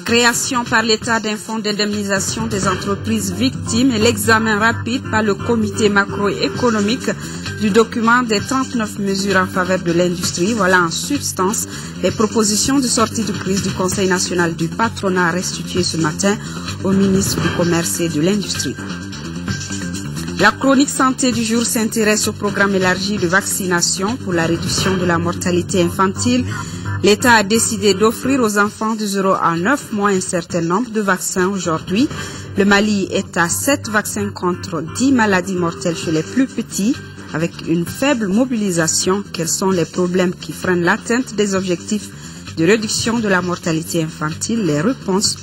Création par l'État d'un fonds d'indemnisation des entreprises victimes et l'examen rapide par le comité macroéconomique du document des 39 mesures en faveur de l'industrie. Voilà en substance les propositions de sortie de crise du Conseil national du patronat restituées ce matin au ministre du Commerce et de l'Industrie. La chronique santé du jour s'intéresse au programme élargi de vaccination pour la réduction de la mortalité infantile. L'État a décidé d'offrir aux enfants de 0 à 9 mois un certain nombre de vaccins aujourd'hui. Le Mali est à 7 vaccins contre 10 maladies mortelles chez les plus petits, avec une faible mobilisation. Quels sont les problèmes qui freinent l'atteinte des objectifs de réduction de la mortalité infantile? Les réponses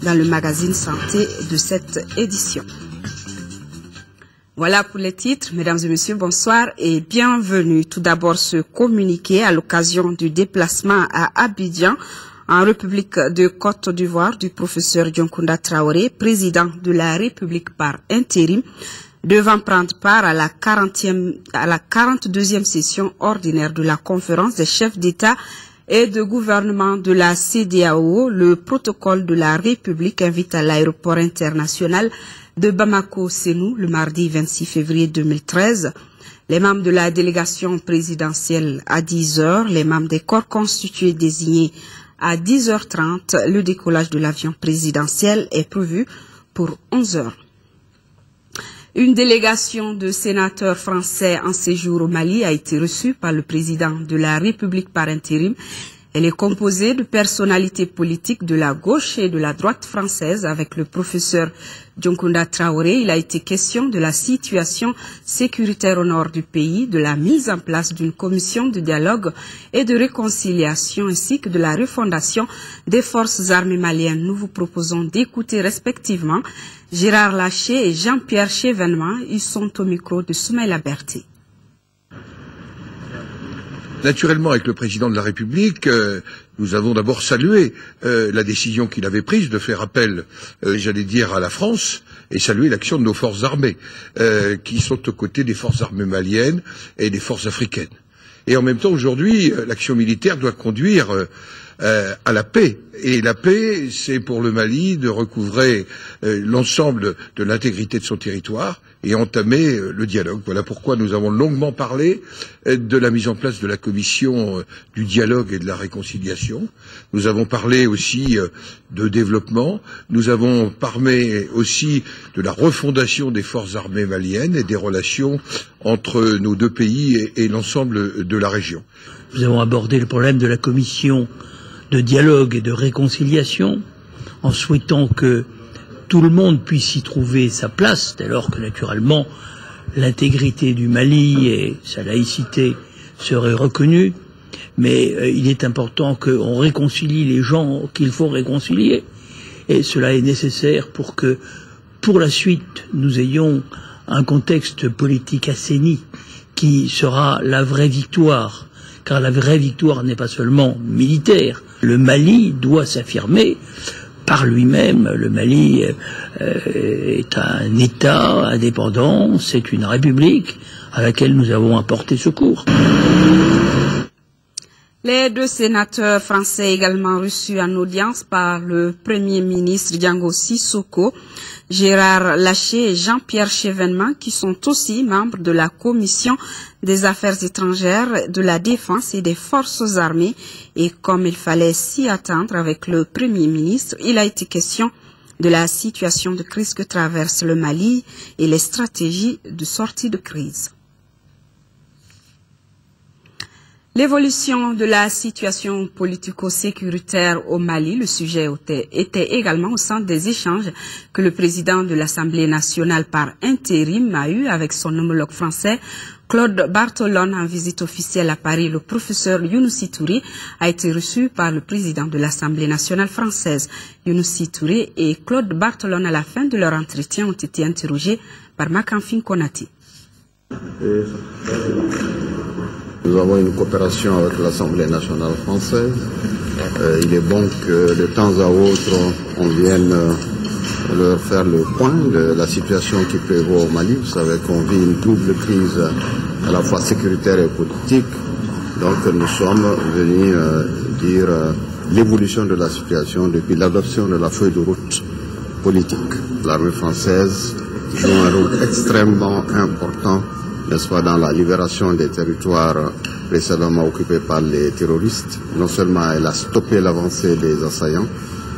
dans le magazine Santé de cette édition. Voilà pour les titres. Mesdames et messieurs, bonsoir et bienvenue. Tout d'abord, ce communiqué à l'occasion du déplacement à Abidjan, en République de Côte d'Ivoire, du professeur Dioncounda Traoré, président de la République par intérim, devant prendre part à la 42e session ordinaire de la conférence des chefs d'État et de gouvernement de la CEDEAO. Le protocole de la République invite à l'aéroport international de Bamako-Sénou le mardi 26 février 2013. Les membres de la délégation présidentielle à 10h, les membres des corps constitués désignés à 10h30. Le décollage de l'avion présidentiel est prévu pour 11h. Une délégation de sénateurs français en séjour au Mali a été reçue par le président de la République par intérim. Elle est composée de personnalités politiques de la gauche et de la droite française. Avec le professeur Dioncounda Traoré, il a été question de la situation sécuritaire au nord du pays, de la mise en place d'une commission de dialogue et de réconciliation, ainsi que de la refondation des forces armées maliennes. Nous vous proposons d'écouter respectivement Gérard Larcher et Jean-Pierre Chevènement. Ils sont au micro de Soumaïla Berté. Naturellement, avec le président de la République, nous avons d'abord salué la décision qu'il avait prise de faire appel, j'allais dire, à la France et saluer l'action de nos forces armées, qui sont aux côtés des forces armées maliennes et des forces africaines. Et en même temps, aujourd'hui, l'action militaire doit conduire à la paix. Et la paix, c'est pour le Mali de recouvrer l'ensemble de l'intégrité de son territoire et entamer le dialogue. Voilà pourquoi nous avons longuement parlé de la mise en place de la commission du dialogue et de la réconciliation. Nous avons parlé aussi de développement. Nous avons parlé aussi de la refondation des forces armées maliennes et des relations entre nos deux pays et l'ensemble de la région. Nous avons abordé le problème de la commission de dialogue et de réconciliation, en souhaitant que tout le monde puisse y trouver sa place, dès lors que naturellement l'intégrité du Mali et sa laïcité seraient reconnues, mais il est important qu'on réconcilie les gens qu'il faut réconcilier, et cela est nécessaire pour que, pour la suite, nous ayons un contexte politique assaini qui sera la vraie victoire, car la vraie victoire n'est pas seulement militaire. Le Mali doit s'affirmer par lui-même. Le Mali est un État indépendant, c'est une république à laquelle nous avons apporté secours. Les deux sénateurs français également reçus en audience par le Premier ministre Diango Sissoko, Gérard Larcher et Jean-Pierre Chevènement, qui sont aussi membres de la Commission des Affaires étrangères, de la Défense et des Forces armées. Et comme il fallait s'y attendre avec le Premier ministre, il a été question de la situation de crise que traverse le Mali et les stratégies de sortie de crise. L'évolution de la situation politico-sécuritaire au Mali, le sujet était également au centre des échanges que le président de l'Assemblée nationale par intérim a eu avec son homologue français, Claude Bartolone, en visite officielle à Paris. Le professeur Younousi Touré a été reçu par le président de l'Assemblée nationale française. Younousi Touré et Claude Bartolone, à la fin de leur entretien, ont été interrogés par Makanfin Konati. Nous avons une coopération avec l'Assemblée nationale française. Il est bon que de temps à autre, on vienne leur faire le point de la situation qui prévaut au Mali. Vous savez qu'on vit une double crise à la fois sécuritaire et politique. Donc nous sommes venus dire l'évolution de la situation depuis l'adoption de la feuille de route politique. L'armée française joue un rôle extrêmement important, n'est-ce pas, dans la libération des territoires précédemment occupés par les terroristes. Non seulement elle a stoppé l'avancée des assaillants,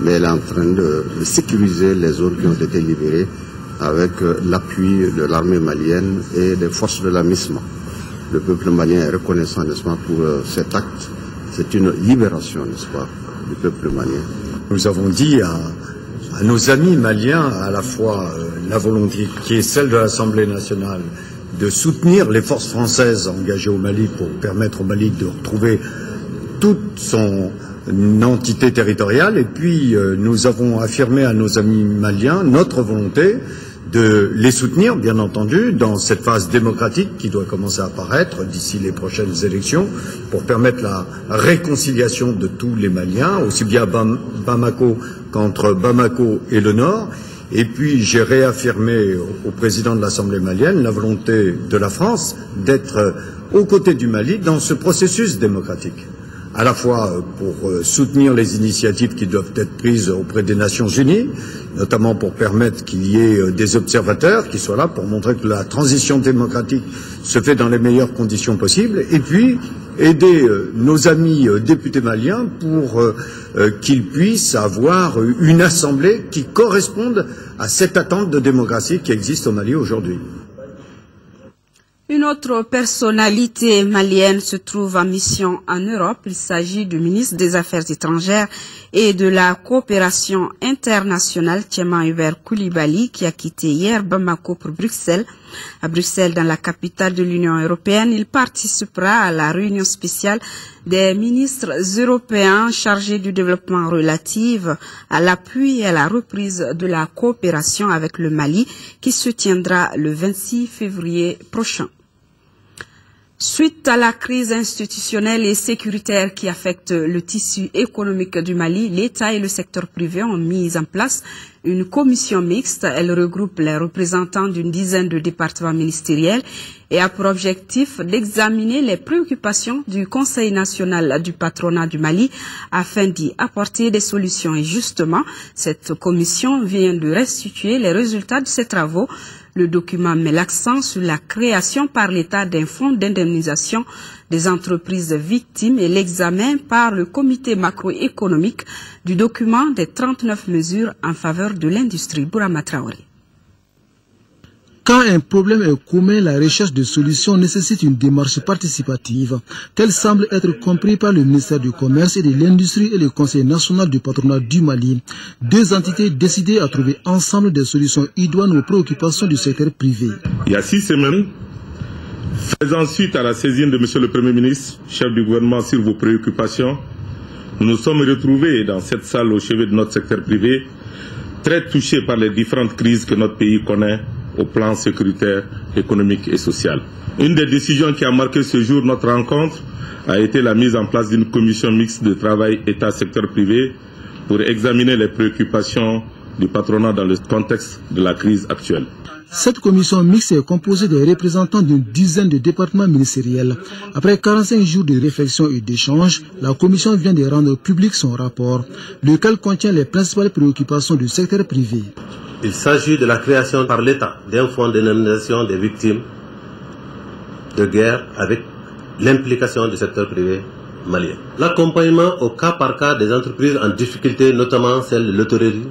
mais elle est en train de sécuriser les zones qui ont été libérées avec l'appui de l'armée malienne et des forces de la MISMA. Le peuple malien est reconnaissant, n'est-ce pas, pour cet acte. C'est une libération, n'est-ce pas, du peuple malien. Nous avons dit à nos amis maliens, à la fois la volonté qui est celle de l'Assemblée nationale de soutenir les forces françaises engagées au Mali pour permettre au Mali de retrouver toute son entité territoriale. Et puis nous avons affirmé à nos amis maliens notre volonté de les soutenir, bien entendu, dans cette phase démocratique qui doit commencer à apparaître d'ici les prochaines élections pour permettre la réconciliation de tous les Maliens, aussi bien à Bamako qu'entre Bamako et le Nord. Et puis j'ai réaffirmé au président de l'Assemblée malienne la volonté de la France d'être aux côtés du Mali dans ce processus démocratique, à la fois pour soutenir les initiatives qui doivent être prises auprès des Nations Unies, notamment pour permettre qu'il y ait des observateurs qui soient là pour montrer que la transition démocratique se fait dans les meilleures conditions possibles, et puis aider nos amis députés maliens pour qu'ils puissent avoir une assemblée qui corresponde à cette attente de démocratie qui existe au Mali aujourd'hui. Une autre personnalité malienne se trouve en mission en Europe. Il s'agit du ministre des Affaires étrangères et de la coopération internationale, Thiéman Hubert Coulibaly, qui a quitté hier Bamako pour Bruxelles. À Bruxelles, dans la capitale de l'Union européenne, il participera à la réunion spéciale des ministres européens chargés du développement relative à l'appui et à la reprise de la coopération avec le Mali, qui se tiendra le 26 février prochain. Suite à la crise institutionnelle et sécuritaire qui affecte le tissu économique du Mali, l'État et le secteur privé ont mis en place une commission mixte. Elle regroupe les représentants d'une dizaine de départements ministériels et a pour objectif d'examiner les préoccupations du Conseil national du patronat du Mali afin d'y apporter des solutions. Et justement, cette commission vient de restituer les résultats de ses travaux. Le document met l'accent sur la création par l'État d'un fonds d'indemnisation des entreprises victimes et l'examen par le comité macroéconomique du document des 39 mesures en faveur de l'industrie. Bourama Traoré. Quand un problème est commun, la recherche de solutions nécessite une démarche participative. Tel semble être compris par le ministère du Commerce et de l'Industrie et le Conseil national du patronat du Mali. Deux entités décidées à trouver ensemble des solutions idoines aux préoccupations du secteur privé. Il y a 6 semaines, faisant suite à la saisine de M. le Premier ministre, chef du gouvernement, sur vos préoccupations, nous nous sommes retrouvés dans cette salle au chevet de notre secteur privé, très touchés par les différentes crises que notre pays connaît au plan sécuritaire, économique et social. Une des décisions qui a marqué ce jour notre rencontre a été la mise en place d'une commission mixte de travail État-secteur privé pour examiner les préoccupations du patronat dans le contexte de la crise actuelle. Cette commission mixte est composée des représentants d'une dizaine de départements ministériels. Après 45 jours de réflexion et d'échange, la commission vient de rendre public son rapport, lequel contient les principales préoccupations du secteur privé. Il s'agit de la création par l'État d'un fonds d'indemnisation des victimes de guerre avec l'implication du secteur privé malien. L'accompagnement au cas par cas des entreprises en difficulté, notamment celles de l'hôtellerie,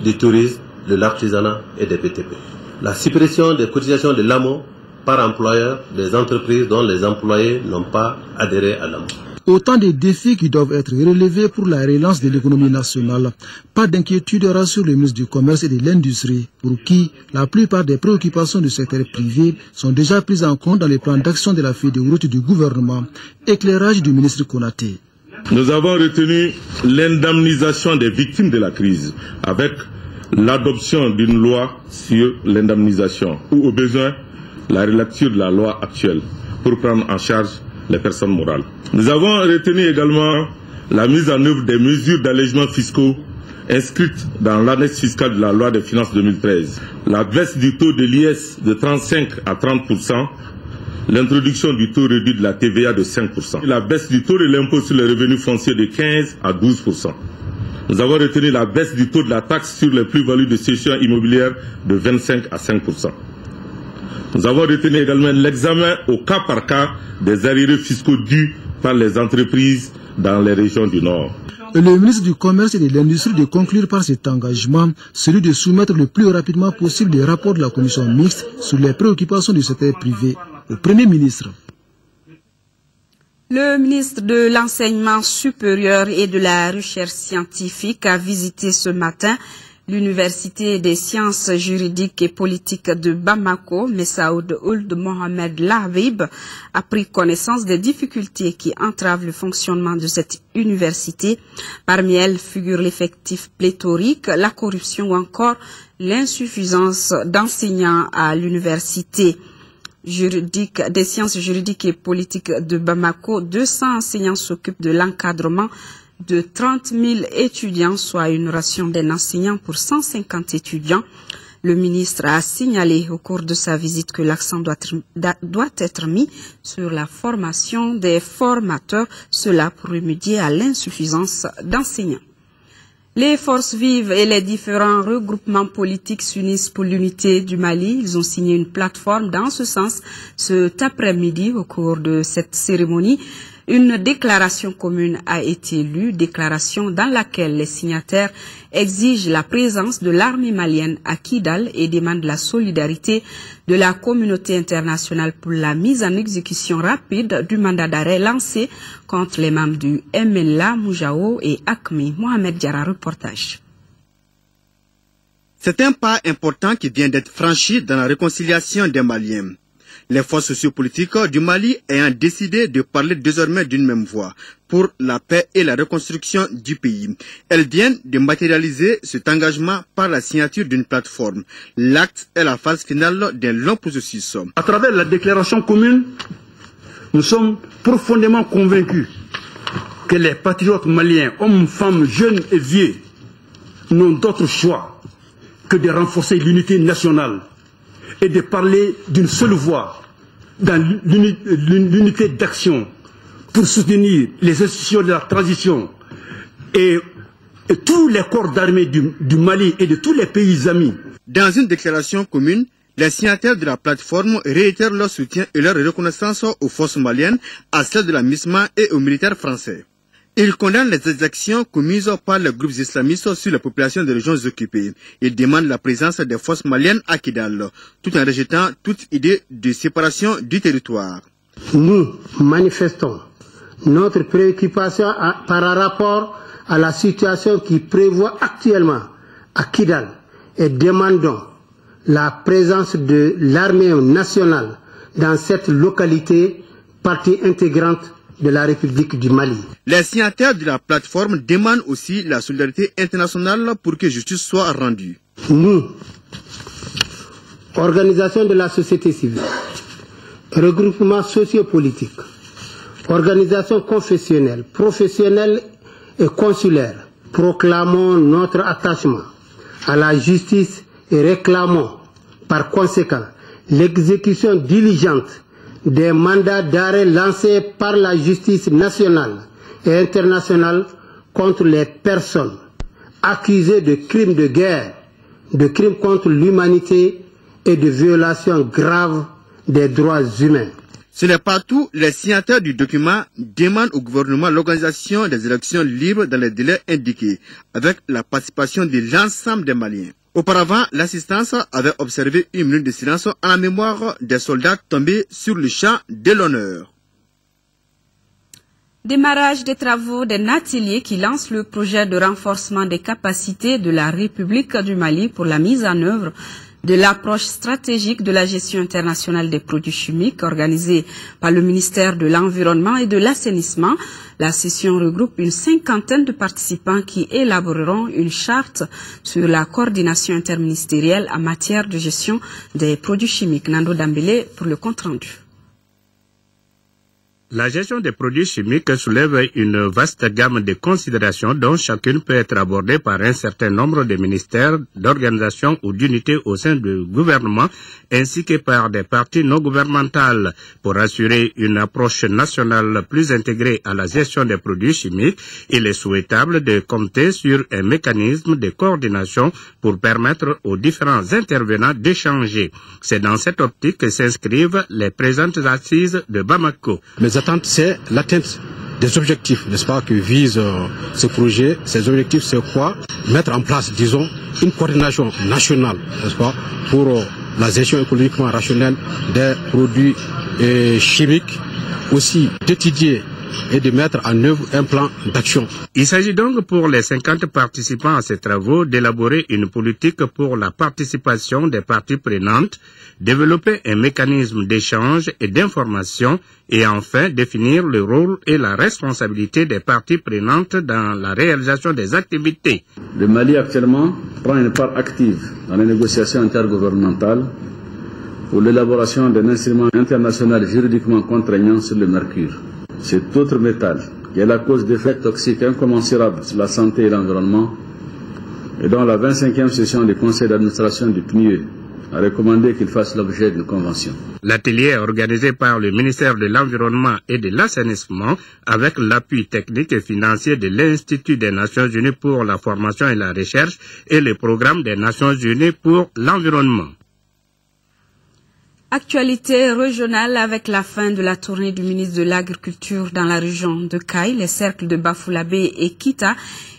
du tourisme, de l'artisanat et des BTP. La suppression des cotisations de l'AMO par employeur des entreprises dont les employés n'ont pas adhéré à l'AMO. Autant de défis qui doivent être relevés pour la relance de l'économie nationale. Pas d'inquiétude, rassure le ministre du Commerce et de l'Industrie, pour qui la plupart des préoccupations du secteur privé sont déjà prises en compte dans les plans d'action de la feuille de route du gouvernement. Éclairage du ministre Konaté. Nous avons retenu l'indemnisation des victimes de la crise, avec l'adoption d'une loi sur l'indemnisation, ou au besoin, la relecture de la loi actuelle, pour prendre en charge les personnes morales. Nous avons retenu également la mise en œuvre des mesures d'allègement fiscaux inscrites dans l'annexe fiscale de la loi des finances 2013. La baisse du taux de l'IS de 35 à 30%, l'introduction du taux réduit de la TVA de 5%, la baisse du taux de l'impôt sur les revenus fonciers de 15 à 12%. Nous avons retenu la baisse du taux de la taxe sur les plus-values de cession immobilière de 25 à 5%. Nous avons retenu également l'examen au cas par cas des arriérés fiscaux dus par les entreprises dans les régions du Nord. Le ministre du Commerce et de l'Industrie de conclure par cet engagement, celui de soumettre le plus rapidement possible les rapports de la commission mixte sur les préoccupations du secteur privé au Premier ministre. Le ministre de l'Enseignement supérieur et de la Recherche scientifique a visité ce matin l'Université des sciences juridiques et politiques de Bamako. Messaoud Ould Mohamed Labib a pris connaissance des difficultés qui entravent le fonctionnement de cette université. Parmi elles figurent l'effectif pléthorique, la corruption ou encore l'insuffisance d'enseignants à l'université juridique des sciences juridiques et politiques de Bamako. 200 enseignants s'occupent de l'encadrement de 30 000 étudiants, soit une ration d'un enseignant pour 150 étudiants. Le ministre a signalé au cours de sa visite que l'accent doit être mis sur la formation des formateurs, cela pour remédier à l'insuffisance d'enseignants. Les forces vives et les différents regroupements politiques s'unissent pour l'unité du Mali. Ils ont signé une plateforme dans ce sens cet après-midi au cours de cette cérémonie. Une déclaration commune a été lue, déclaration dans laquelle les signataires exigent la présence de l'armée malienne à Kidal et demandent la solidarité de la communauté internationale pour la mise en exécution rapide du mandat d'arrêt lancé contre les membres du MNLA, Moujao et ACMI. Mohamed Diarra, reportage. C'est un pas important qui vient d'être franchi dans la réconciliation des Maliens. Les forces sociopolitiques du Mali ayant décidé de parler désormais d'une même voix pour la paix et la reconstruction du pays. Elles viennent de matérialiser cet engagement par la signature d'une plateforme. L'acte est la phase finale d'un long processus. À travers la déclaration commune, nous sommes profondément convaincus que les patriotes maliens, hommes, femmes, jeunes et vieux, n'ont d'autre choix que de renforcer l'unité nationale et de parler d'une seule voix dans l'unité d'action pour soutenir les institutions de la transition et tous les corps d'armée du Mali et de tous les pays amis. Dans une déclaration commune, les signataires de la plateforme réitèrent leur soutien et leur reconnaissance aux forces maliennes, à celles de la MISMA et aux militaires français. Ils condamnent les exactions commises par les groupes islamistes sur la population des régions occupées. Ils demandent la présence des forces maliennes à Kidal, tout en rejetant toute idée de séparation du territoire. Nous manifestons notre préoccupation par rapport à la situation qui prévoit actuellement à Kidal et demandons la présence de l'armée nationale dans cette localité, partie intégrante de la République du Mali. Les signataires de la plateforme demandent aussi la solidarité internationale pour que justice soit rendue. Nous, organisation de la société civile, regroupement sociopolitique, organisation confessionnelle, professionnelle et consulaire, proclamons notre attachement à la justice et réclamons par conséquent l'exécution diligente des mandats d'arrêt lancés par la justice nationale et internationale contre les personnes accusées de crimes de guerre, de crimes contre l'humanité et de violations graves des droits humains. Ce n'est pas tout, les signataires du document demandent au gouvernement l'organisation des élections libres dans les délais indiqués, avec la participation de l'ensemble des Maliens. Auparavant, l'assistance avait observé une minute de silence en la mémoire des soldats tombés sur le champ de l'honneur. Démarrage des travaux d'un atelier qui lance le projet de renforcement des capacités de la République du Mali pour la mise en œuvre de l'approche stratégique de la gestion internationale des produits chimiques organisée par le ministère de l'Environnement et de l'Assainissement. La session regroupe une cinquantaine de participants qui élaboreront une charte sur la coordination interministérielle en matière de gestion des produits chimiques. Nando Dambélé pour le compte-rendu. La gestion des produits chimiques soulève une vaste gamme de considérations dont chacune peut être abordée par un certain nombre de ministères, d'organisations ou d'unités au sein du gouvernement, ainsi que par des parties non gouvernementales. Pour assurer une approche nationale plus intégrée à la gestion des produits chimiques, il est souhaitable de compter sur un mécanisme de coordination pour permettre aux différents intervenants d'échanger. C'est dans cette optique que s'inscrivent les présentes assises de Bamako. Mes attentes, c'est l'atteinte des objectifs, n'est-ce pas, que vise ce projet. Ces objectifs, c'est quoi? Mettre en place, disons, une coordination nationale, n'est-ce pas, pour la gestion économiquement rationnelle des produits chimiques, aussi d'étudier et de mettre en œuvre un plan d'action. Il s'agit donc pour les 50 participants à ces travaux d'élaborer une politique pour la participation des parties prenantes, développer un mécanisme d'échange et d'information et enfin définir le rôle et la responsabilité des parties prenantes dans la réalisation des activités. Le Mali actuellement prend une part active dans les négociations intergouvernementales pour l'élaboration d'un instrument international juridiquement contraignant sur le mercure. Cet autre métal, qui est la cause d'effets toxiques incommensurables sur la santé et l'environnement, et dont la 25e session du conseil d'administration du PNUE a recommandé qu'il fasse l'objet d'une convention. L'atelier est organisé par le ministère de l'Environnement et de l'Assainissement avec l'appui technique et financier de l'Institut des Nations Unies pour la formation et la recherche et le programme des Nations Unies pour l'environnement. Actualité régionale avec la fin de la tournée du ministre de l'Agriculture dans la région de Kayes. Les cercles de Bafoullabé et Kita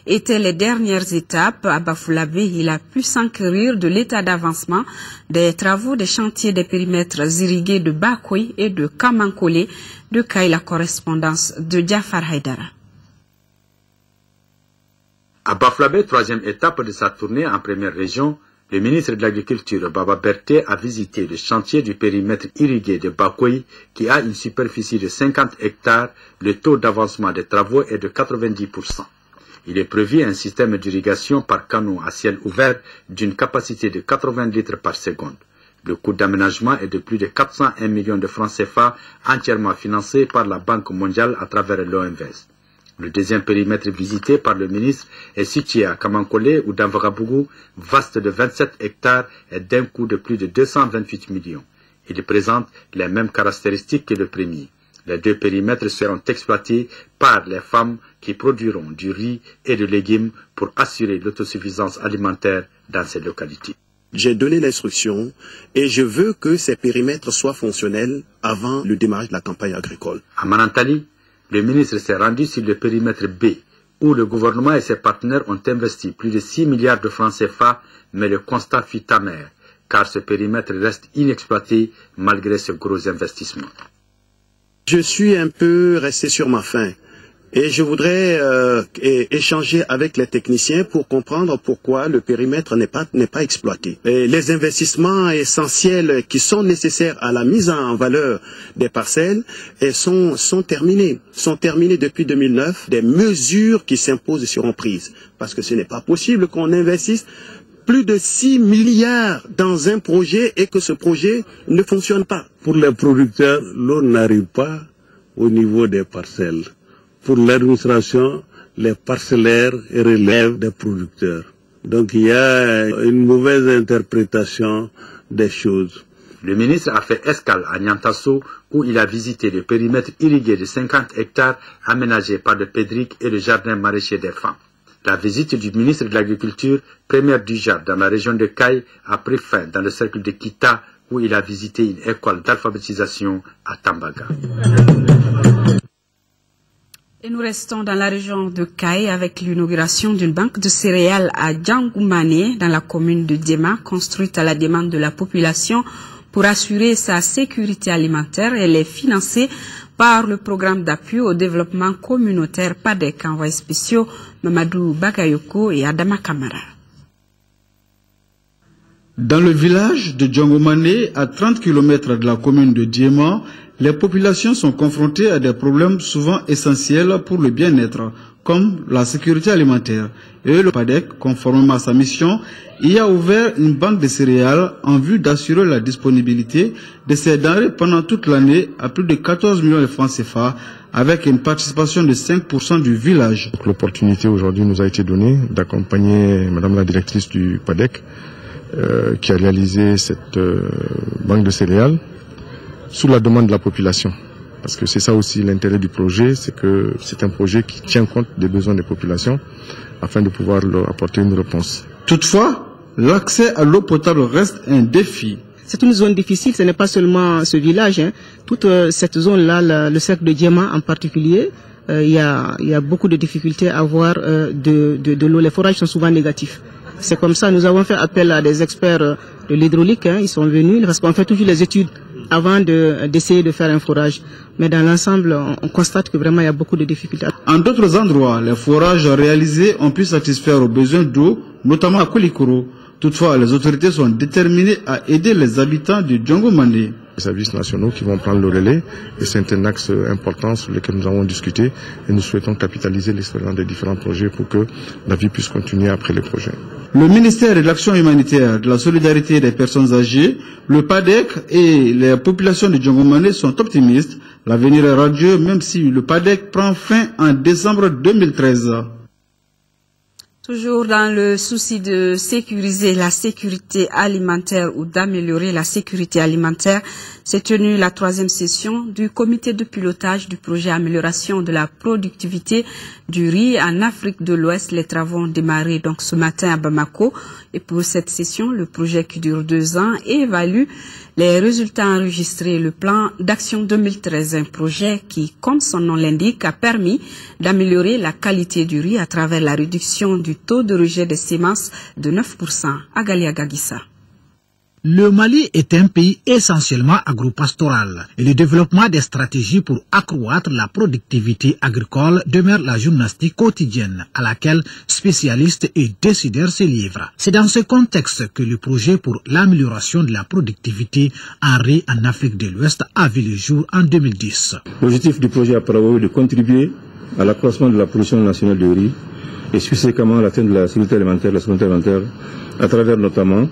étaient les dernières étapes. À Bafoullabé, il a pu s'enquérir de l'état d'avancement des travaux des chantiers des périmètres irrigués de Bakoui et de Kamankole. De Kayes, la correspondance de Diafar Haïdara. À Bafoullabé, troisième étape de sa tournée en première région, le ministre de l'Agriculture, Baba Berté, a visité le chantier du périmètre irrigué de Bakoui, qui a une superficie de 50 hectares. Le taux d'avancement des travaux est de 90%. Il est prévu un système d'irrigation par canaux à ciel ouvert d'une capacité de 80 litres par seconde. Le coût d'aménagement est de plus de 401 millions de francs CFA, entièrement financé par la Banque mondiale à travers l'OMVS. Le deuxième périmètre visité par le ministre est situé à Kamankole ou Danvarabougou, vaste de 27 hectares et d'un coût de plus de 228 millions. Il présente les mêmes caractéristiques que le premier. Les deux périmètres seront exploités par les femmes qui produiront du riz et des légumes pour assurer l'autosuffisance alimentaire dans ces localités. J'ai donné l'instruction et je veux que ces périmètres soient fonctionnels avant le démarrage de la campagne agricole. À Manantali, le ministre s'est rendu sur le périmètre B, où le gouvernement et ses partenaires ont investi plus de 6 milliards de francs CFA, mais le constat fut amer, car ce périmètre reste inexploité malgré ce gros investissement. Je suis un peu resté sur ma faim et je voudrais échanger avec les techniciens pour comprendre pourquoi le périmètre n'est pas exploité. Et les investissements essentiels qui sont nécessaires à la mise en valeur des parcelles sont terminés. Sont terminés depuis 2009. Des mesures qui s'imposent seront prises parce que ce n'est pas possible qu'on investisse plus de 6 milliards dans un projet et que ce projet ne fonctionne pas. Pour les producteurs, l'eau n'arrive pas au niveau des parcelles. Pour l'administration, les parcellaires relèvent des producteurs. Donc il y a une mauvaise interprétation des choses. Le ministre a fait escale à Niantasso où il a visité le périmètre irrigué de 50 hectares aménagé par le Pédric et le jardin maraîcher des femmes. La visite du ministre de l'Agriculture, première du genre dans la région de Kayes, a pris fin dans le cercle de Kita où il a visité une école d'alphabétisation à Tambaga. Et nous restons dans la région de Kayes avec l'inauguration d'une banque de céréales à Djangoumane dans la commune de Diema, construite à la demande de la population pour assurer sa sécurité alimentaire. Elle est financée par le programme d'appui au développement communautaire PADEC, envoyés spéciaux Mamadou Bagayoko et Adama Kamara. Dans le village de Djangoumane, à 30 km de la commune de Diema, les populations sont confrontées à des problèmes souvent essentiels pour le bien-être, comme la sécurité alimentaire. Et le PADEC, conformément à sa mission, y a ouvert une banque de céréales en vue d'assurer la disponibilité de ces denrées pendant toute l'année à plus de 14 millions de francs CFA, avec une participation de 5% du village. L'opportunité aujourd'hui nous a été donnée d'accompagner Madame la directrice du PADEC qui a réalisé cette banque de céréales sous la demande de la population. Parce que c'est ça aussi l'intérêt du projet, c'est que c'est un projet qui tient compte des besoins des populations afin de pouvoir leur apporter une réponse. Toutefois, l'accès à l'eau potable reste un défi. C'est une zone difficile, ce n'est pas seulement ce village. Toute cette zone-là, le cercle de Diamant en particulier, il y a beaucoup de difficultés à avoir de l'eau. Les forages sont souvent négatifs. C'est comme ça, nous avons fait appel à des experts de l'hydraulique, ils sont venus, parce qu'on fait toujours les études avant d'essayer de faire un forage. Mais dans l'ensemble, on constate que vraiment il y a beaucoup de difficultés. En d'autres endroits, les forages réalisés ont pu satisfaire aux besoins d'eau, notamment à Koulikoro. Toutefois, les autorités sont déterminées à aider les habitants de Djongomandé. Les services nationaux qui vont prendre le relais, et c'est un axe important sur lequel nous avons discuté, et nous souhaitons capitaliser l'expérience des différents projets pour que la vie puisse continuer après les projets. Le ministère de l'Action humanitaire, de la solidarité des personnes âgées, le PADEC et les populations de Djongomandé sont optimistes. L'avenir est radieux, même si le PADEC prend fin en décembre 2013. Toujours dans le souci de sécuriser la sécurité alimentaire ou d'améliorer la sécurité alimentaire, s'est tenue la 3e session du comité de pilotage du projet amélioration de la productivité du riz en Afrique de l'Ouest. Les travaux ont démarré donc ce matin à Bamako. Et pour cette session, le projet qui dure 2 ans évalue les résultats enregistrés. Le plan d'action 2013, un projet qui, comme son nom l'indique, a permis d'améliorer la qualité du riz à travers la réduction du taux de rejet des semences de 9%. Agalia Gagissa. Le Mali est un pays essentiellement agropastoral et le développement des stratégies pour accroître la productivité agricole demeure la gymnastique quotidienne à laquelle spécialistes et décideurs se livrent. C'est dans ce contexte que le projet pour l'amélioration de la productivité en riz en Afrique de l'Ouest a vu le jour en 2010. L'objectif du projet a pour de contribuer à l'accroissement de la production nationale de riz et spécifiquement à l'atteinte de la sécurité alimentaire, la souveraineté alimentaire, à travers notamment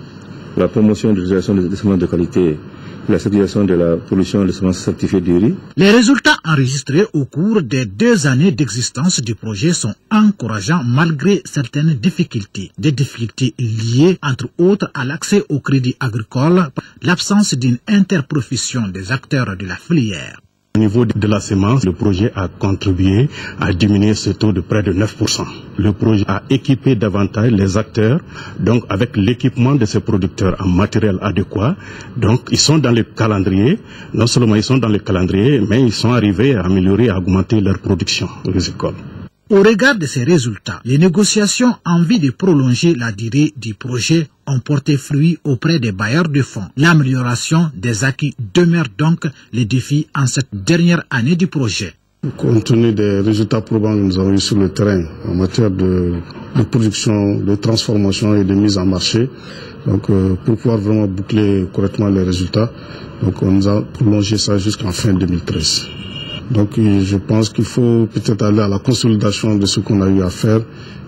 la promotion de l'utilisation des semences de qualité et la sécurisation de la production des semences certifiées du riz. Les résultats enregistrés au cours des 2 années d'existence du projet sont encourageants malgré certaines difficultés. Des difficultés liées entre autres à l'accès au crédit agricole, l'absence d'une interprofession des acteurs de la filière. Au niveau de la semence, le projet a contribué à diminuer ce taux de près de 9%. Le projet a équipé davantage les acteurs, donc avec l'équipement de ces producteurs en matériel adéquat. Donc ils sont dans le calendrier, non seulement ils sont dans le calendrier, mais ils sont arrivés à améliorer et à augmenter leur production agricole. Au regard de ces résultats, les négociations en vue de prolonger la durée du projet ont porté fruit auprès des bailleurs de fonds. L'amélioration des acquis demeure donc le défi en cette dernière année du projet. Compte tenu des résultats probants que nous avons eu sur le terrain en matière de production, de transformation et de mise en marché, donc pour pouvoir vraiment boucler correctement les résultats, donc on nous a prolongé ça jusqu'en fin 2013. Donc je pense qu'il faut peut-être aller à la consolidation de ce qu'on a eu à faire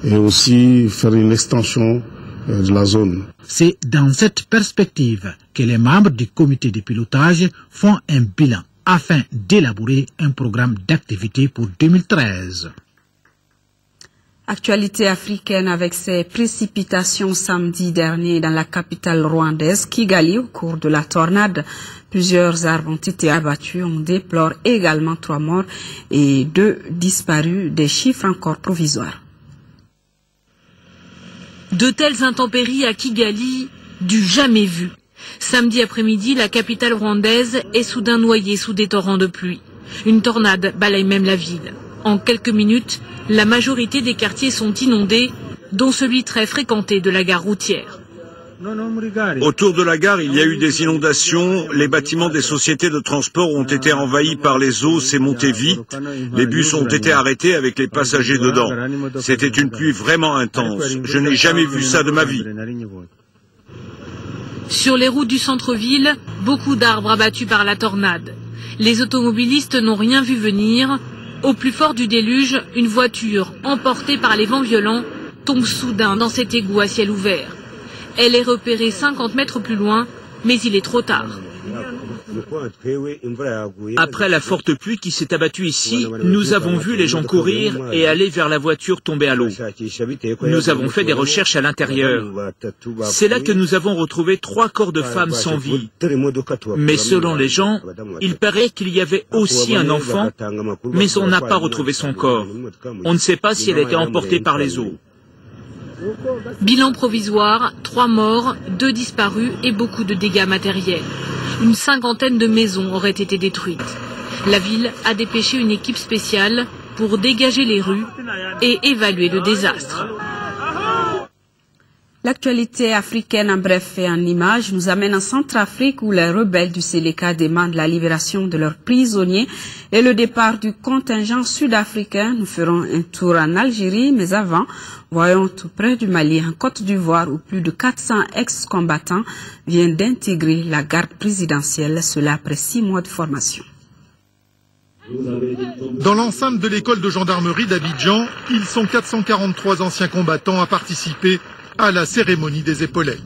et aussi faire une extension de la zone. C'est dans cette perspective que les membres du comité de pilotage font un bilan afin d'élaborer un programme d'activité pour 2013. Actualité africaine avec ces précipitations samedi dernier dans la capitale rwandaise, Kigali, au cours de la tornade. Plusieurs arbres ont été abattus. On déplore également 3 morts et 2 disparus, des chiffres encore provisoires. De telles intempéries à Kigali, du jamais vu. Samedi après-midi, la capitale rwandaise est soudain noyée sous des torrents de pluie. Une tornade balaye même la ville. En quelques minutes, la majorité des quartiers sont inondés, dont celui très fréquenté de la gare routière. Autour de la gare, il y a eu des inondations. Les bâtiments des sociétés de transport ont été envahis par les eaux, c'est monté vite. Les bus ont été arrêtés avec les passagers dedans. C'était une pluie vraiment intense. Je n'ai jamais vu ça de ma vie. Sur les routes du centre-ville, beaucoup d'arbres abattus par la tornade. Les automobilistes n'ont rien vu venir. Au plus fort du déluge, une voiture, emportée par les vents violents, tombe soudain dans cet égout à ciel ouvert. Elle est repérée 50 mètres plus loin, mais il est trop tard. Après la forte pluie qui s'est abattue ici, nous avons vu les gens courir et aller vers la voiture tombée à l'eau. Nous avons fait des recherches à l'intérieur. C'est là que nous avons retrouvé 3 corps de femmes sans vie. Mais selon les gens, il paraît qu'il y avait aussi un enfant, mais on n'a pas retrouvé son corps. On ne sait pas si elle a été emportée par les eaux. Bilan provisoire, 3 morts, 2 disparus et beaucoup de dégâts matériels. Une 50aine de maisons auraient été détruites. La ville a dépêché une équipe spéciale pour dégager les rues et évaluer le désastre. L'actualité africaine en bref et en images nous amène en Centrafrique où les rebelles du Séléka demandent la libération de leurs prisonniers et le départ du contingent sud-africain. Nous ferons un tour en Algérie, mais avant, voyons tout près du Mali, en Côte d'Ivoire, où plus de 400 ex-combattants viennent d'intégrer la garde présidentielle, cela après 6 mois de formation. Dans l'enceinte de l'école de gendarmerie d'Abidjan, ils sont 443 anciens combattants à participer à la cérémonie des épaulettes.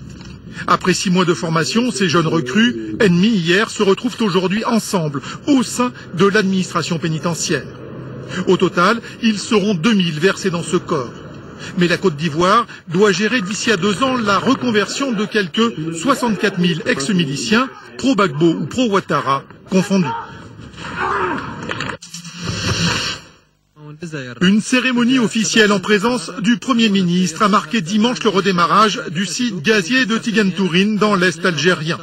Après 6 mois de formation, ces jeunes recrues, ennemis hier, se retrouvent aujourd'hui ensemble au sein de l'administration pénitentiaire. Au total, ils seront 2000 versés dans ce corps. Mais la Côte d'Ivoire doit gérer d'ici à 2 ans la reconversion de quelques 64 000 ex-miliciens, pro-Gbagbo ou pro-Ouattara confondus. Une cérémonie officielle en présence du Premier ministre a marqué dimanche le redémarrage du site gazier de Tigentourine dans l'Est algérien.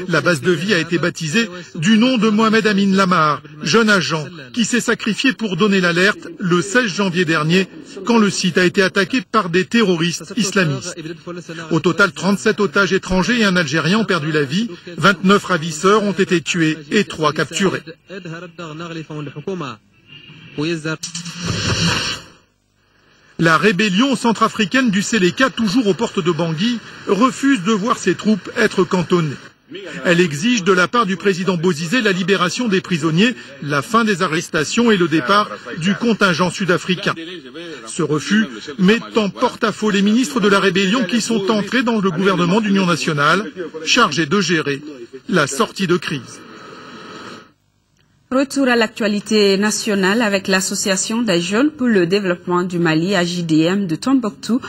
La base de vie a été baptisée du nom de Mohamed Amin Lamar, jeune agent qui s'est sacrifié pour donner l'alerte le 16 janvier dernier quand le site a été attaqué par des terroristes islamistes. Au total, 37 otages étrangers et un Algérien ont perdu la vie, 29 ravisseurs ont été tués et 3 capturés. La rébellion centrafricaine du Séléka, toujours aux portes de Bangui, refuse de voir ses troupes être cantonnées. Elle exige de la part du président Bozizé la libération des prisonniers, la fin des arrestations et le départ du contingent sud-africain. Ce refus met en porte-à-faux les ministres de la rébellion qui sont entrés dans le gouvernement d'union nationale, chargé de gérer la sortie de crise. Retour à l'actualité nationale avec l'Association des jeunes pour le développement du Mali, AJDM de Tombouctou,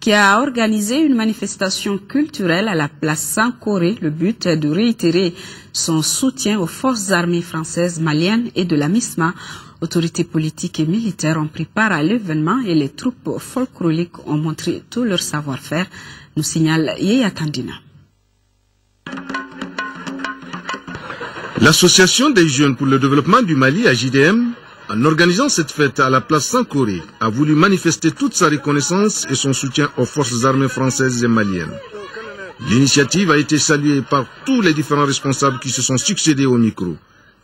qui a organisé une manifestation culturelle à la place Sankoré. Le but est de réitérer son soutien aux forces armées françaises, maliennes et de la MISMA. Autorités politiques et militaires ont pris part à l'événement et les troupes folkloriques ont montré tout leur savoir-faire, nous signale Yéya Tandina. L'Association des jeunes pour le développement du Mali, AJDM, en organisant cette fête à la place Sankoré, a voulu manifester toute sa reconnaissance et son soutien aux forces armées françaises et maliennes. L'initiative a été saluée par tous les différents responsables qui se sont succédés au micro.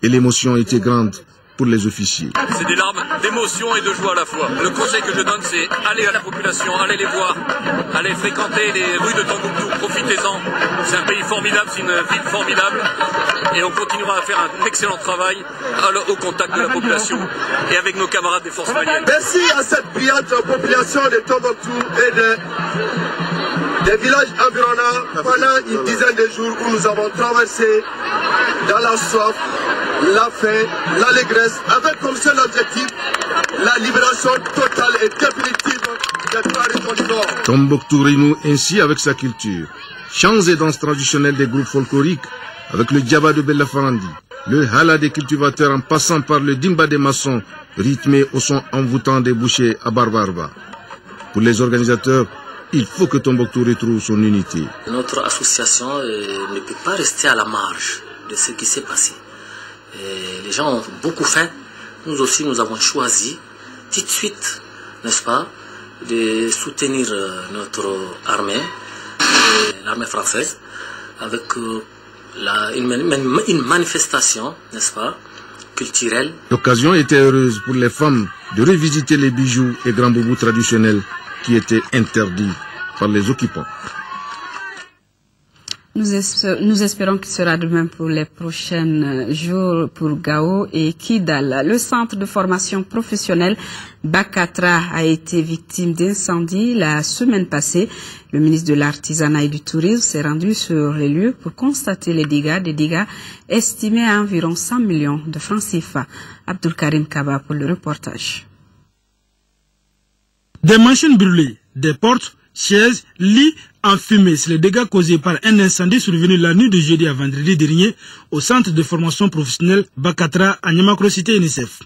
Et l'émotion était grande pour les officiers. C'est des larmes d'émotion et de joie à la fois. Le conseil que je donne, c'est aller à la population, aller les voir, aller fréquenter les rues de Tombouctou, profitez-en. C'est un pays formidable, c'est une ville formidable. Et on continuera à faire un excellent travail au contact de la population et avec nos camarades des forces maliennes. Merci à cette brillante population de Tombouctou et des villages environnants pendant une dizaine de jours où nous avons traversé dans la soif, la faim, l'allégresse, avec comme seul objectif la libération totale et définitive des 3 régions du Nord. Tombouctou renoue ainsi avec sa culture. Chants et danses traditionnelles des groupes folkloriques, avec le Djaba de Bellafarandi, le Hala des cultivateurs en passant par le Dimba des maçons, rythmé au son envoûtant des bouchers à Barbarba. Pour les organisateurs, il faut que Tombouctou retrouve son unité. Notre association ne peut pas rester à la marge de ce qui s'est passé. Les gens ont beaucoup fait. Nous aussi, nous avons choisi tout de suite, n'est-ce pas, de soutenir notre armée, l'armée française, avec une manifestation, n'est-ce pas, culturelle. L'occasion était heureuse pour les femmes de revisiter les bijoux et grands boubous traditionnels qui étaient interdits par les occupants. Nous espérons qu'il sera de même pour les prochains jours pour Gao et Kidal. Le centre de formation professionnelle Bakatra a été victime d'incendie la semaine passée. Le ministre de l'Artisanat et du Tourisme s'est rendu sur les lieux pour constater les dégâts estimés à environ 100 millions de francs CFA. Abdul Karim Kaba pour le reportage. Des machines brûlées, des portes, chaises, lits en fumée, c'est les dégâts causés par un incendie survenu la nuit de jeudi à vendredi dernier au centre de formation professionnelle Bakatra à Niamakro Cité UNICEF.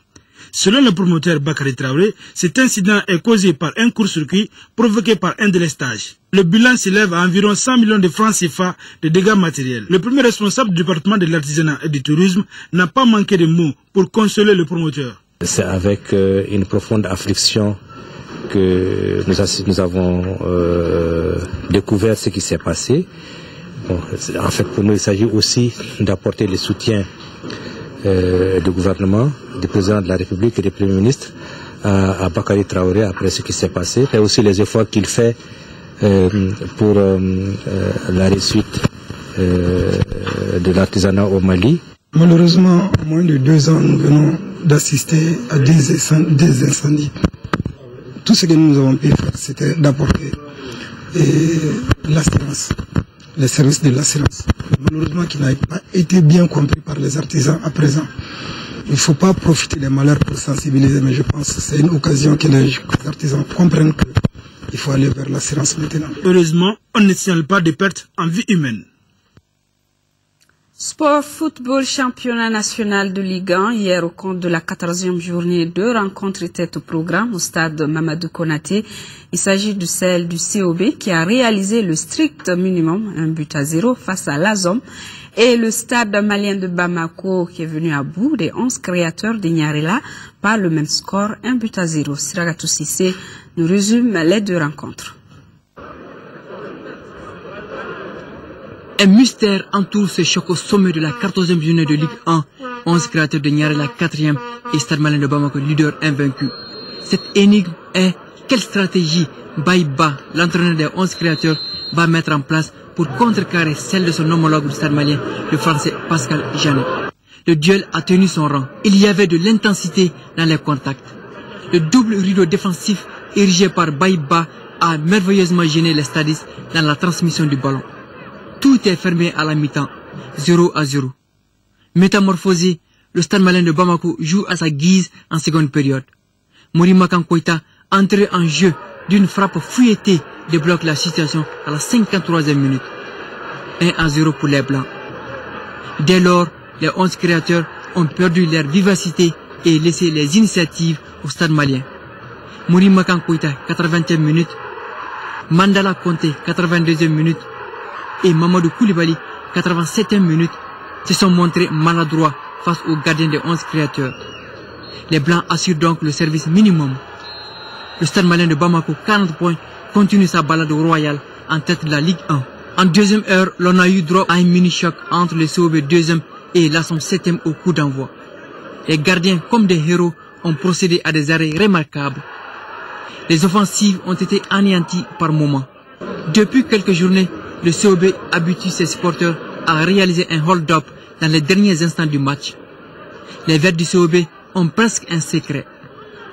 Selon le promoteur Bakary Traoré, cet incident est causé par un court-circuit provoqué par un délestage. Le bilan s'élève à environ 100 millions de francs CFA de dégâts matériels. Le premier responsable du département de l'artisanat et du tourisme n'a pas manqué de mots pour consoler le promoteur. C'est avec une profonde affliction que nous avons découvert ce qui s'est passé. Bon, en fait, pour nous, il s'agit aussi d'apporter le soutien du gouvernement, du président de la République et du Premier ministre à Bakary Traoré après ce qui s'est passé, et aussi les efforts qu'il fait pour la réussite de l'artisanat au Mali. Malheureusement, en moins de 2 ans, nous venons d'assister à des incendies. Tout ce que nous avons pu faire, c'était d'apporter l'assurance, les services de l'assurance. Malheureusement, qui n'a pas été bien compris par les artisans à présent. Il ne faut pas profiter des malheurs pour sensibiliser, mais je pense que c'est une occasion que les artisans comprennent qu'il faut aller vers l'assurance maintenant. Heureusement, on ne signale pas de pertes en vie humaine. Sport football championnat national de Ligue 1. Hier, au compte de la 14e journée, 2 rencontres étaient au programme au stade Mamadou Konaté. Il s'agit de celle du COB qui a réalisé le strict minimum, 1-0 face à l'Azom, et le stade malien de Bamako qui est venu à bout des 11 créateurs de Nyarela par le même score, 1-0. Siragatou Sissé nous résume les 2 rencontres. Un mystère entoure ce choc au sommet de la 14e journée de Ligue 1. 11 créateurs de Nyarela 4e et Stade Malien de Bamako leader invaincu. Cette énigme est quelle stratégie Baïba, l'entraîneur des 11 créateurs, va mettre en place pour contrecarrer celle de son homologue du Stade Malien, le français Pascal Janet. Le duel a tenu son rang. Il y avait de l'intensité dans les contacts. Le double rideau défensif érigé par Baïba a merveilleusement gêné les stadistes dans la transmission du ballon. Tout est fermé à la mi-temps, 0-0. Métamorphosé, le Stade Malien de Bamako joue à sa guise en seconde période. Morima Kankoita, entré en jeu d'une frappe fouillettée, débloque la situation à la 53e minute. 1-0 pour les Blancs. Dès lors, les 11 créateurs ont perdu leur vivacité et laissé les initiatives au Stade Malien. Morima Kankoita, 80e minute. Mandala Conté, 82e minute. Et Mamadou Koulibaly, 87e minute, se sont montrés maladroits face aux gardiens des 11 créateurs. Les Blancs assurent donc le service minimum. Le Stade Malien de Bamako, 40 points, continue sa balade royale en tête de la Ligue 1. En deuxième heure, l'on a eu droit à un mini-choc entre les COB 2e et l'Assom 7e au coup d'envoi. Les gardiens, comme des héros, ont procédé à des arrêts remarquables. Les offensives ont été anéanties par moments. Depuis quelques journées, le COB habitue ses supporters à réaliser un hold-up dans les derniers instants du match. Les Verts du COB ont presque un secret.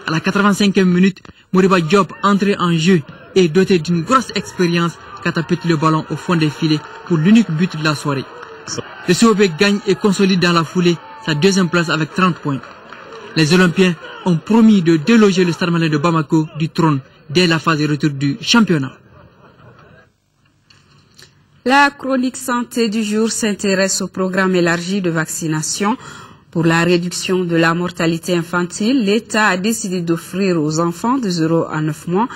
À la 85e minute, Moriba Diop, entré en jeu et doté d'une grosse expérience, catapulte le ballon au fond des filets pour l'unique but de la soirée. Le COB gagne et consolide dans la foulée sa 2e place avec 30 points. Les Olympiens ont promis de déloger le Stade Malien de Bamako du trône dès la phase de retour du championnat. La chronique santé du jour s'intéresse au programme élargi de vaccination. Pour la réduction de la mortalité infantile, l'État a décidé d'offrir aux enfants de 0 à 9 mois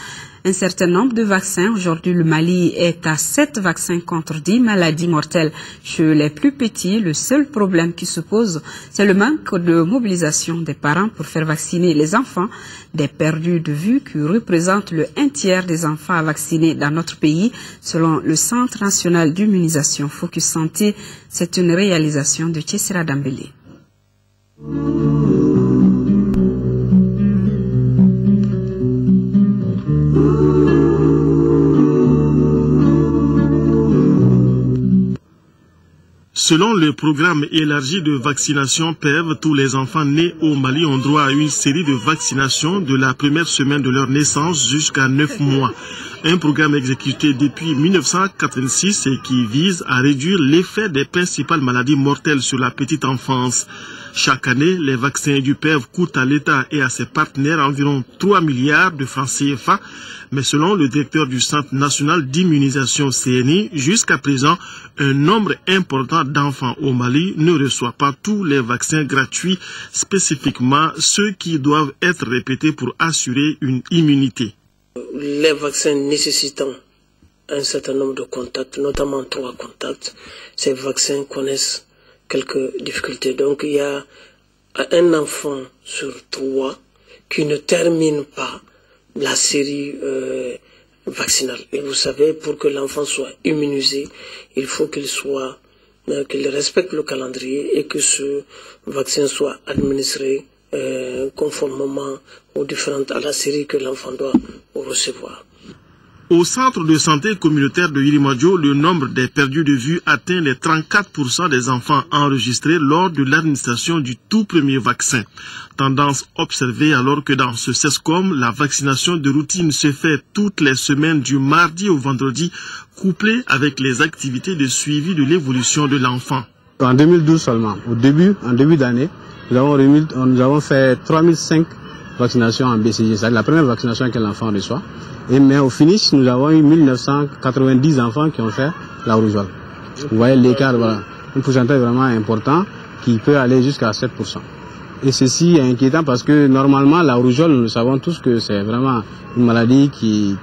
un certain nombre de vaccins. Aujourd'hui, le Mali est à 7 vaccins contre 10 maladies mortelles. Chez les plus petits, le seul problème qui se pose, c'est le manque de mobilisation des parents pour faire vacciner les enfants. Des perdus de vue qui représentent le 1/3 des enfants à vacciner dans notre pays, selon le Centre national d'immunisation Focus Santé. C'est une réalisation de Tchessira Dambélé. Selon le programme élargi de vaccination PEV, tous les enfants nés au Mali ont droit à une série de vaccinations de la première semaine de leur naissance jusqu'à 9 mois. Un programme exécuté depuis 1986 et qui vise à réduire l'effet des principales maladies mortelles sur la petite enfance. Chaque année, les vaccins du PEV coûtent à l'État et à ses partenaires environ 3 milliards de francs CFA. Mais selon le directeur du Centre national d'immunisation CNI, jusqu'à présent, un nombre important d'enfants au Mali ne reçoit pas tous les vaccins gratuits, spécifiquement ceux qui doivent être répétés pour assurer une immunité. Les vaccins nécessitant un certain nombre de contacts, notamment 3 contacts, ces vaccins connaissent quelques difficultés. Donc il y a un enfant sur 3 qui ne termine pas la série vaccinale. Et vous savez, pour que l'enfant soit immunisé, il faut qu'il respecte le calendrier et que ce vaccin soit administré conformément à la série que l'enfant doit recevoir. Au centre de santé communautaire de Yirimadio, le nombre des perdus de vue atteint les 34% des enfants enregistrés lors de l'administration du tout premier vaccin. Tendance observée alors que dans ce CESCOM, la vaccination de routine se fait toutes les semaines du mardi au vendredi, couplée avec les activités de suivi de l'évolution de l'enfant. En 2012 seulement, en début d'année, nous avons fait 3005 vaccinations en BCG, c'est la première vaccination que l'enfant reçoit. Mais au finish, nous avons eu 1990 enfants qui ont fait la rougeole. Vous voyez l'écart, voilà, un pourcentage vraiment important qui peut aller jusqu'à 7%. Et ceci est inquiétant parce que normalement, la rougeole, nous savons tous que c'est vraiment une maladie qui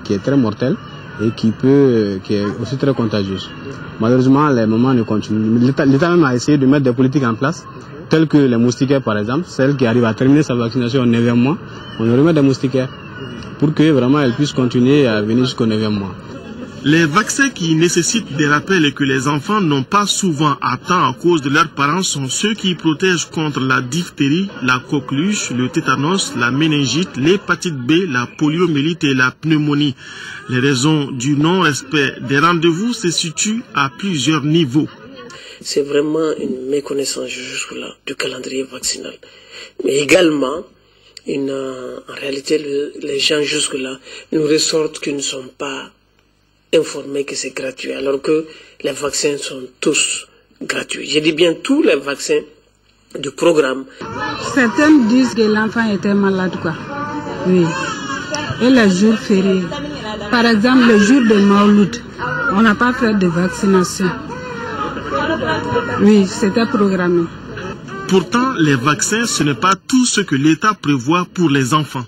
est très mortelle et qui est aussi très contagieuse. Malheureusement, les moments ne continuent. L'État même a essayé de mettre des politiques en place, telles que les moustiquaires par exemple, celle qui arrive à terminer sa vaccination au 9e mois, on remet des moustiquaires pour que vraiment elle puisse continuer à venir jusqu'au 9e mois. Les vaccins qui nécessitent des rappels et que les enfants n'ont pas souvent à temps à cause de leurs parents sont ceux qui protègent contre la diphtérie, la coqueluche, le tétanos, la méningite, l'hépatite B, la poliomyélite et la pneumonie. Les raisons du non-respect des rendez-vous se situent à plusieurs niveaux. C'est vraiment une méconnaissance jusque-là du calendrier vaccinal. Mais également, en réalité, les gens jusque-là nous ressortent qu'ils ne sont pas informés que c'est gratuit, alors que les vaccins sont tous gratuits. Je dis bien tous les vaccins du programme. Certains disent que l'enfant était malade, quoi. Oui. Et les jours fériés. Par exemple, le jour de Maouloud, on n'a pas fait de vaccination. Oui, c'était programmé. Pourtant, les vaccins, ce n'est pas tout ce que l'État prévoit pour les enfants.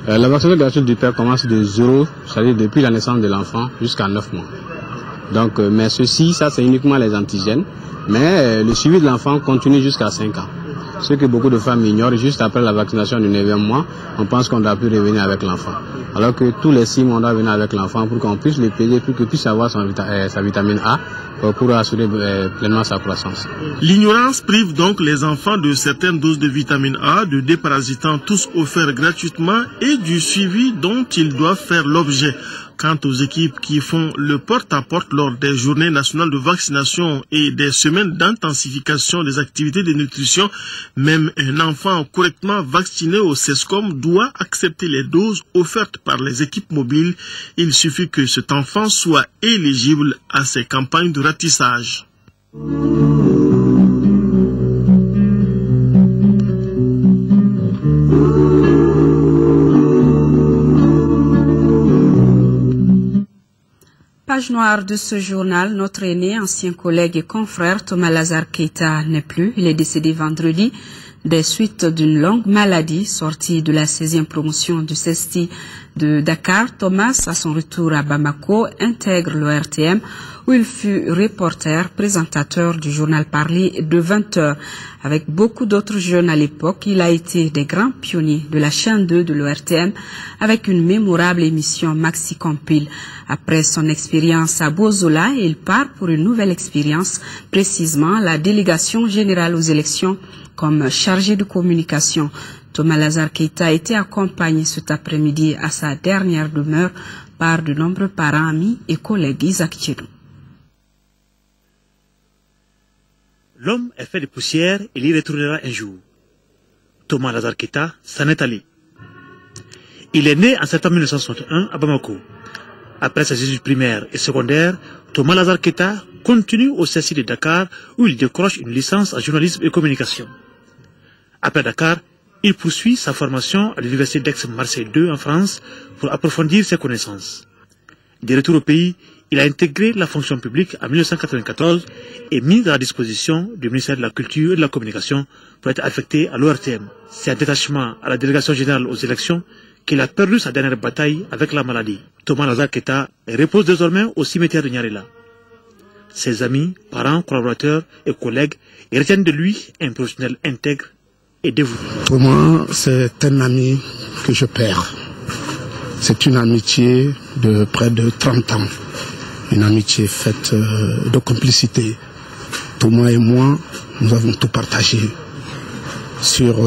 La vaccination gratuite du père commence de 0, c'est-à-dire depuis la naissance de l'enfant jusqu'à 9 mois. Donc, mais ceci, ça c'est uniquement les antigènes. Mais le suivi de l'enfant continue jusqu'à 5 ans. Ce que beaucoup de femmes ignorent, juste après la vaccination du 9e mois, on pense qu'on ne doit plus revenir avec l'enfant. Alors que tous les 6 mois, on doit venir avec l'enfant pour qu'on puisse le payer, pour qu'il puisse avoir sa vitamine A pour assurer pleinement sa croissance. L'ignorance prive donc les enfants de certaines doses de vitamine A, de déparasitants tous offerts gratuitement et du suivi dont ils doivent faire l'objet. Quant aux équipes qui font le porte-à-porte lors des journées nationales de vaccination et des semaines d'intensification des activités de nutrition, même un enfant correctement vacciné au CESCOM doit accepter les doses offertes par les équipes mobiles. Il suffit que cet enfant soit éligible à ces campagnes de ratissage. Page noire de ce journal, notre aîné, ancien collègue et confrère Thomas Lazare Keita n'est plus. Il est décédé vendredi des suites d'une longue maladie. Sorti de la 16e promotion du CESTI de Dakar, Thomas, à son retour à Bamako, intègre le RTM où il fut reporter, présentateur du journal Parler de 20h. Avec beaucoup d'autres jeunes à l'époque, il a été des grands pionniers de la chaîne 2 de l'ORTM avec une mémorable émission Maxi Compile. Après son expérience à Bozola, il part pour une nouvelle expérience, précisément la délégation générale aux élections comme chargé de communication. Thomas Lazare Keita a été accompagné cet après-midi à sa dernière demeure par de nombreux parents, amis et collègues. Isaac Chirou. L'homme est fait de poussière et il y retournera un jour. Thomas Lazare Keita s'en est allé. Il est né en septembre 1961 à Bamako. Après ses études primaires et secondaires, Thomas Lazare Keita continue au CESI de Dakar où il décroche une licence en journalisme et communication. Après Dakar, il poursuit sa formation à l'université d'Aix-Marseille 2 en France pour approfondir ses connaissances. De retour au pays, il a intégré la fonction publique en 1994 et mis à la disposition du ministère de la Culture et de la Communication pour être affecté à l'ORTM. C'est un détachement à la délégation générale aux élections qu'il a perdu sa dernière bataille avec la maladie. Thomas Lazare Keita repose désormais au cimetière de Niarela. Ses amis, parents, collaborateurs et collègues retiennent de lui un professionnel intègre et dévoué. Pour moi, c'est un ami que je perds. C'est une amitié de près de 30 ans. Une amitié faite de complicité. Thomas et moi, nous avons tout partagé. Sur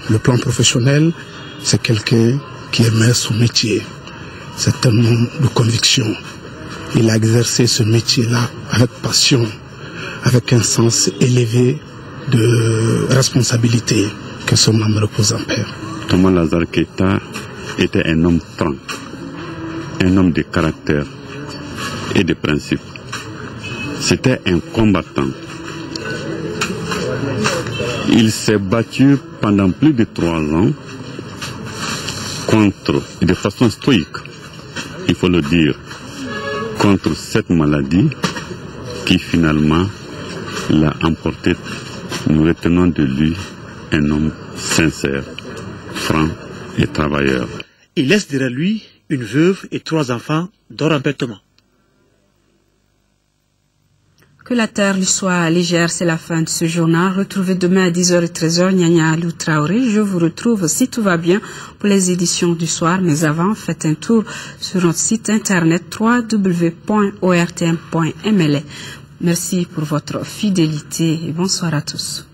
le plan professionnel, c'est quelqu'un qui aimait son métier. C'est un homme de conviction. Il a exercé ce métier-là avec passion, avec un sens élevé de responsabilité. Que son âme repose en paix. Thomas Lazare Keita était un homme franc, un homme de caractère et de principe. C'était un combattant. Il s'est battu pendant plus de 3 ans contre, de façon stoïque, il faut le dire, contre cette maladie qui finalement l'a emporté. Nous retenons de lui un homme sincère, franc et travailleur. Il laisse derrière lui une veuve et 3 enfants, dont un père Thomas. Que la terre lui soit légère, c'est la fin de ce journal. Retrouvez demain à 10h et 13h Nyanya Alou Traoré. Je vous retrouve, si tout va bien, pour les éditions du soir. Mais avant, faites un tour sur notre site internet www.ortm.ml. Merci pour votre fidélité et bonsoir à tous.